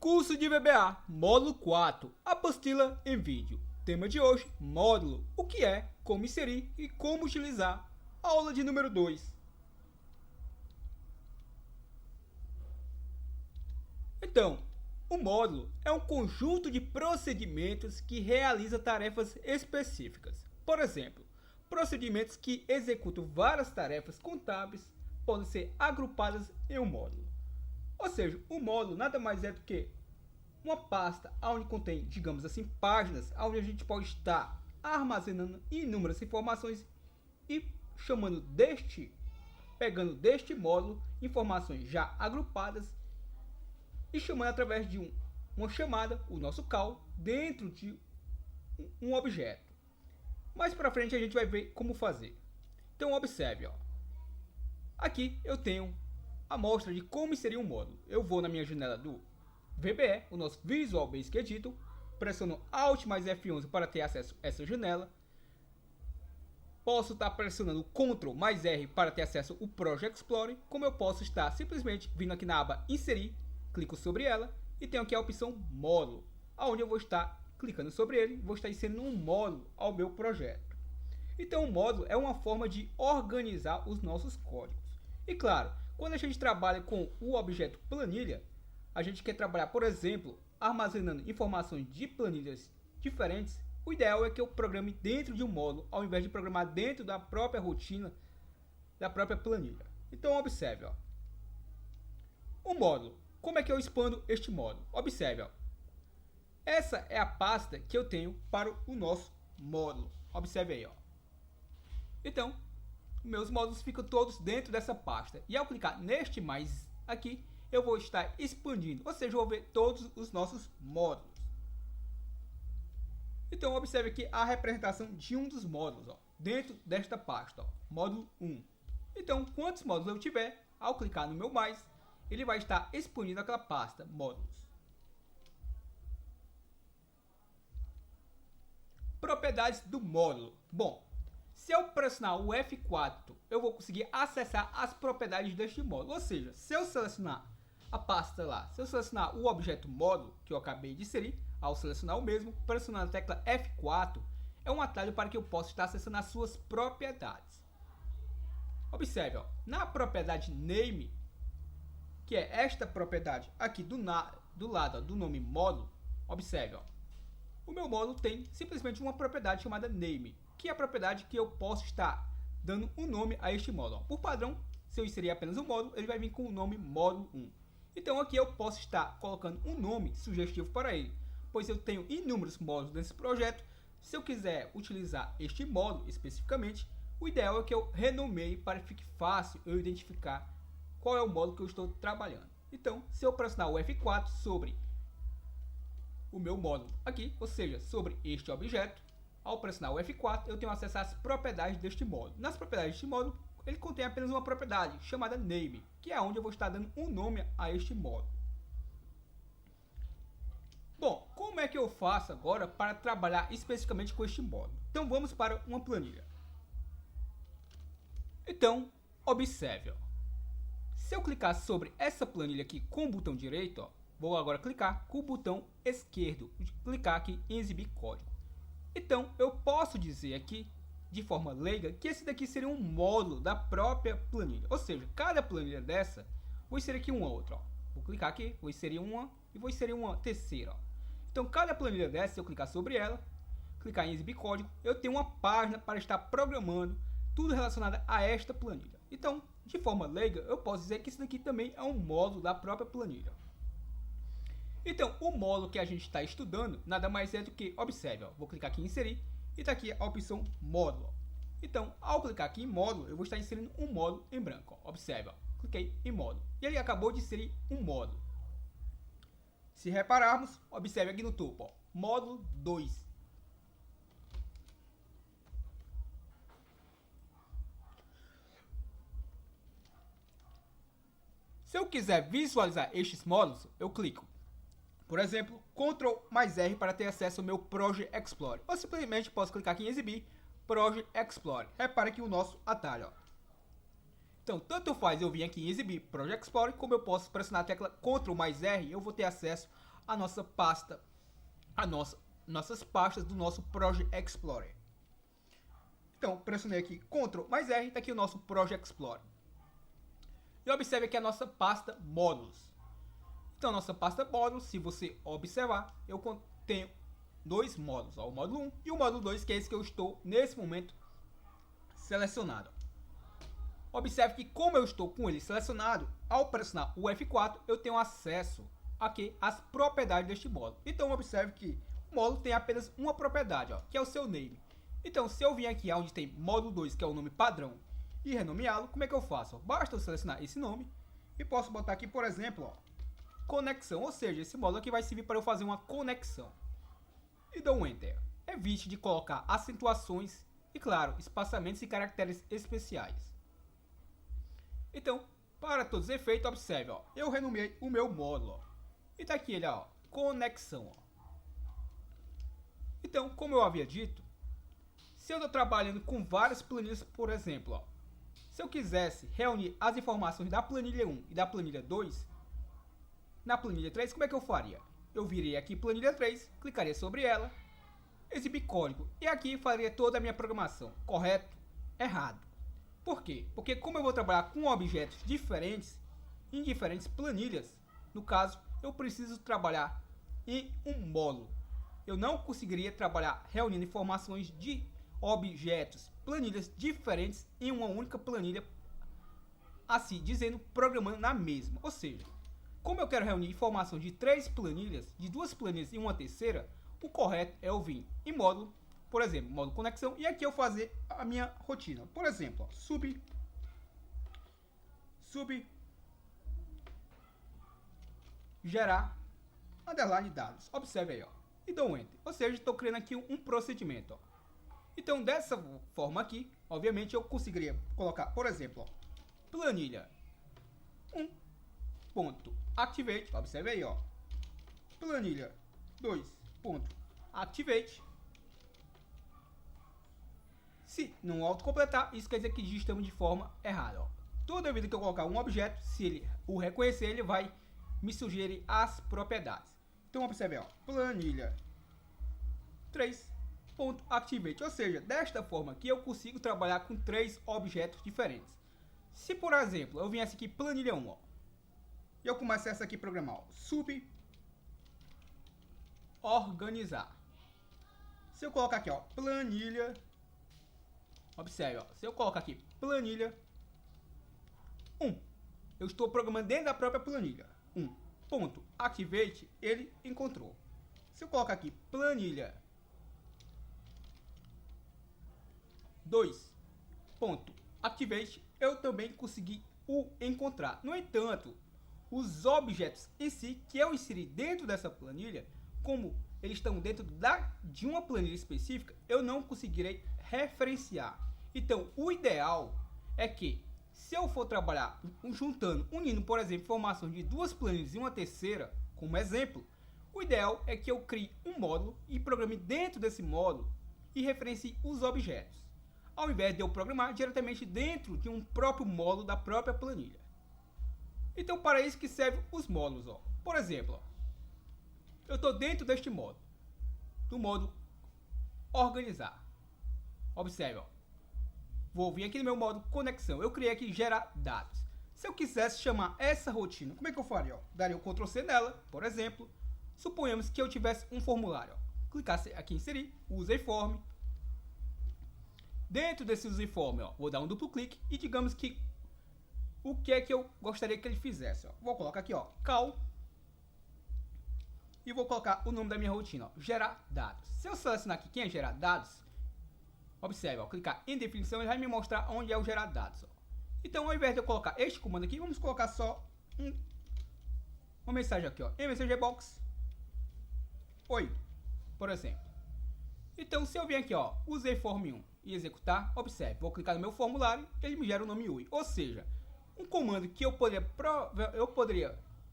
Curso de VBA, módulo 4, apostila em vídeo. Tema de hoje, módulo, o que é, como inserir e como utilizar. Aula de número 2. Então, o módulo é um conjunto de procedimentos que realiza tarefas específicas. Por exemplo, procedimentos que executam várias tarefas contábeis podem ser agrupadas em um módulo. Ou seja, o módulo nada mais é do que uma pasta onde contém, digamos assim, páginas onde a gente pode estar armazenando inúmeras informações e pegando deste módulo informações já agrupadas e chamando através de uma chamada, o nosso call, dentro de um objeto. Mais para frente a gente vai ver como fazer. Então observe, ó. Aqui eu tenho a amostra de como inserir um módulo. Eu vou na minha janela do VBE, o nosso Visual Basic Editor, pressiono Alt mais F11 para ter acesso a essa janela. Posso estar pressionando Ctrl mais R para ter acesso ao Project Explorer, como eu posso estar simplesmente vindo aqui na aba Inserir, clico sobre ela e tenho aqui a opção Módulo, onde eu vou estar clicando sobre ele, vou estar inserindo um módulo ao meu projeto. Então o módulo é uma forma de organizar os nossos códigos. E claro, quando a gente trabalha com o objeto planilha, a gente quer trabalhar, por exemplo, armazenando informações de planilhas diferentes, o ideal é que eu programe dentro de um módulo, ao invés de programar dentro da própria rotina da própria planilha. Então observe, ó. O módulo. Como é que eu expando este módulo? Observe, ó. Essa é a pasta que eu tenho para o nosso módulo. Observe aí, ó. Então, meus módulos ficam todos dentro dessa pasta. E ao clicar neste mais aqui, eu vou estar expandindo, ou seja, eu vou ver todos os nossos módulos. Então, observe aqui a representação de um dos módulos, ó, dentro desta pasta, ó, módulo 1. Então, quantos módulos eu tiver, ao clicar no meu mais, ele vai estar expandindo aquela pasta, módulos. Propriedades do módulo. Bom, se eu pressionar o F4, eu vou conseguir acessar as propriedades deste módulo. Ou seja, se eu selecionar a pasta lá, se eu selecionar o objeto módulo, que eu acabei de inserir, ao selecionar o mesmo, pressionando a tecla F4, é um atalho para que eu possa estar acessando as suas propriedades. Observe, ó, na propriedade name, que é esta propriedade aqui do lado ó, do nome módulo, observe, ó, o meu módulo tem simplesmente uma propriedade chamada name, que é a propriedade que eu posso estar dando um nome a este módulo. Ó. Por padrão, se eu inserir apenas um módulo, ele vai vir com o nome módulo 1. Então aqui eu posso estar colocando um nome sugestivo para ele, pois eu tenho inúmeros módulos nesse projeto. Se eu quiser utilizar este módulo especificamente, o ideal é que eu renomeie para que fique fácil eu identificar qual é o módulo que eu estou trabalhando. Então, se eu pressionar o F4 sobre o meu módulo aqui, ou seja, sobre este objeto, ao pressionar o F4, eu tenho acesso às propriedades deste módulo. Nas propriedades deste módulo, ele contém apenas uma propriedade chamada name, que é onde eu vou estar dando um nome a este módulo. Bom, como é que eu faço agora para trabalhar especificamente com este módulo? Então vamos para uma planilha. Então, observe, ó. Se eu clicar sobre essa planilha aqui com o botão direito, ó, vou agora clicar com o botão esquerdo, clicar aqui em exibir código. Então, eu posso dizer aqui, de forma leiga, que esse daqui seria um módulo da própria planilha. Ou seja, cada planilha dessa, vou inserir aqui uma outra. Ó. Vou clicar aqui, vou inserir uma e vou inserir uma terceira. Ó. Então, cada planilha dessa, se eu clicar sobre ela, clicar em exibir código, eu tenho uma página para estar programando tudo relacionado a esta planilha. Então, de forma leiga, eu posso dizer que isso daqui também é um módulo da própria planilha. Então, o módulo que a gente está estudando nada mais é do que, observe, ó, vou clicar aqui em inserir e está aqui a opção módulo. Ó. Então, ao clicar aqui em módulo, eu vou estar inserindo um módulo em branco. Ó. Observe, ó, cliquei em módulo e ele acabou de inserir um módulo. Se repararmos, observe aqui no topo, ó, módulo 2. Se eu quiser visualizar estes módulos, eu clico. Por exemplo, Ctrl mais R para ter acesso ao meu Project Explorer. Ou simplesmente posso clicar aqui em exibir Project Explorer. Repare aqui o nosso atalho. Ó. Então, tanto faz eu vir aqui em exibir Project Explorer, como eu posso pressionar a tecla Ctrl mais R e eu vou ter acesso a nossa pasta, nossas pastas do nosso Project Explorer. Então, pressionei aqui Ctrl mais R, está aqui o nosso Project Explorer. E observe aqui a nossa pasta módulos. Então, a nossa pasta módulos, se você observar, eu tenho dois módulos, ó, o módulo 1 e o módulo 2, que é esse que eu estou nesse momento selecionado. Observe que como eu estou com ele selecionado, ao pressionar o F4, eu tenho acesso aqui às propriedades deste módulo. Então, observe que o módulo tem apenas uma propriedade, ó, que é o seu name. Então, se eu vim aqui onde tem módulo 2, que é o nome padrão, e renomeá-lo, como é que eu faço? Basta eu selecionar esse nome e posso botar aqui, por exemplo, ó, conexão, ou seja, esse módulo aqui vai servir para eu fazer uma conexão. E dou um Enter. Evite de colocar acentuações e, claro, espaçamentos e caracteres especiais. Então, para todos os efeitos, observe, ó, eu renomeei o meu módulo, ó, e tá aqui ele, ó, conexão. Ó. Então, como eu havia dito, se eu estou trabalhando com várias planilhas, por exemplo, ó, se eu quisesse reunir as informações da planilha 1 e da planilha 2, na planilha 3, como é que eu faria? Eu viria aqui planilha 3, clicaria sobre ela, exibir código, e aqui faria toda a minha programação, correto? Errado. Por quê? Porque como eu vou trabalhar com objetos diferentes, em diferentes planilhas, no caso, eu preciso trabalhar em um módulo. Eu não conseguiria trabalhar reunindo informações de objetos, planilhas diferentes em uma única planilha, assim dizendo, programando na mesma. Ou seja, como eu quero reunir informações de três planilhas, de duas planilhas e uma terceira, o correto é eu vir em módulo, por exemplo, módulo conexão, e aqui eu fazer a minha rotina. Por exemplo, ó, sub gerar underline dados. Observe aí, ó, e dou um Enter. Ou seja, estou criando aqui um procedimento, ó. Então, dessa forma aqui, obviamente, eu conseguiria colocar, por exemplo, ó, planilha 1.activate, observe aí, ó, planilha 2.activate. Se não autocompletar, isso quer dizer que digitamos de forma errada, ó. Toda vez que eu colocar um objeto, se ele o reconhecer, ele vai me sugerir as propriedades. Então, observe, ó, planilha 3.activate, ou seja, desta forma aqui eu consigo trabalhar com três objetos diferentes. Se, por exemplo, eu viesse aqui planilha 1, ó, e eu começasse aqui a programar, ó, sub organizar. Se eu colocar aqui, ó, planilha, observe, ó, se eu colocar aqui planilha 1, eu estou programando dentro da própria planilha 1.activate, ele encontrou. Se eu colocar aqui planilha 2.activate, eu também consegui o encontrar. No entanto, os objetos em si que eu inseri dentro dessa planilha, como eles estão dentro de uma planilha específica, eu não conseguirei referenciar. Então, o ideal é que, se eu for trabalhar juntando, unindo, por exemplo, informações de duas planilhas e uma terceira, como exemplo, o ideal é que eu crie um módulo e programe dentro desse módulo e referencie os objetos, ao invés de eu programar diretamente dentro de um próprio módulo da própria planilha. Então, para isso que servem os módulos, ó. Por exemplo, ó, eu estou dentro deste módulo, do módulo organizar. Observe, ó, vou vir aqui no meu módulo conexão, eu criei aqui gerar dados. Se eu quisesse chamar essa rotina, como é que eu faria? Ó? Daria o Ctrl C nela, por exemplo. Suponhamos que eu tivesse um formulário, ó. Clicasse aqui em inserir, userform. Dentro desse userform, ó, vou dar um duplo clique e digamos que o que é que eu gostaria que ele fizesse, ó. Vou colocar aqui, ó, call, e vou colocar o nome da minha rotina, ó, gerar dados. Se eu selecionar aqui quem é gerar dados, observe, ó, clicar em definição, ele vai me mostrar onde é o gerar dados, ó. Então, ao invés de eu colocar este comando aqui, vamos colocar só uma mensagem aqui, ó, message box oi, por exemplo. Então, se eu vier aqui, ó, userform 1 e executar, observe, vou clicar no meu formulário, ele me gera o nome oi, ou seja, um comando que eu poderia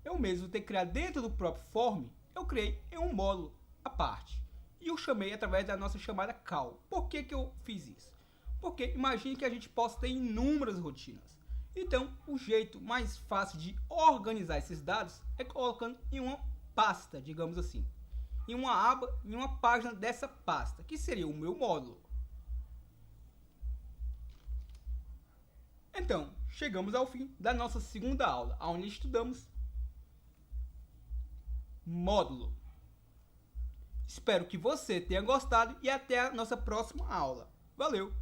eu mesmo ter criado dentro do próprio form, eu criei em um módulo à parte e o chamei através da nossa chamada call. Por que que eu fiz isso? Porque imagine que a gente possa ter inúmeras rotinas. Então, o jeito mais fácil de organizar esses dados é colocando em uma pasta, digamos assim. Em uma aba, em uma página dessa pasta, que seria o meu módulo. Então, chegamos ao fim da nossa segunda aula, onde estudamos módulo. Espero que você tenha gostado e até a nossa próxima aula. Valeu!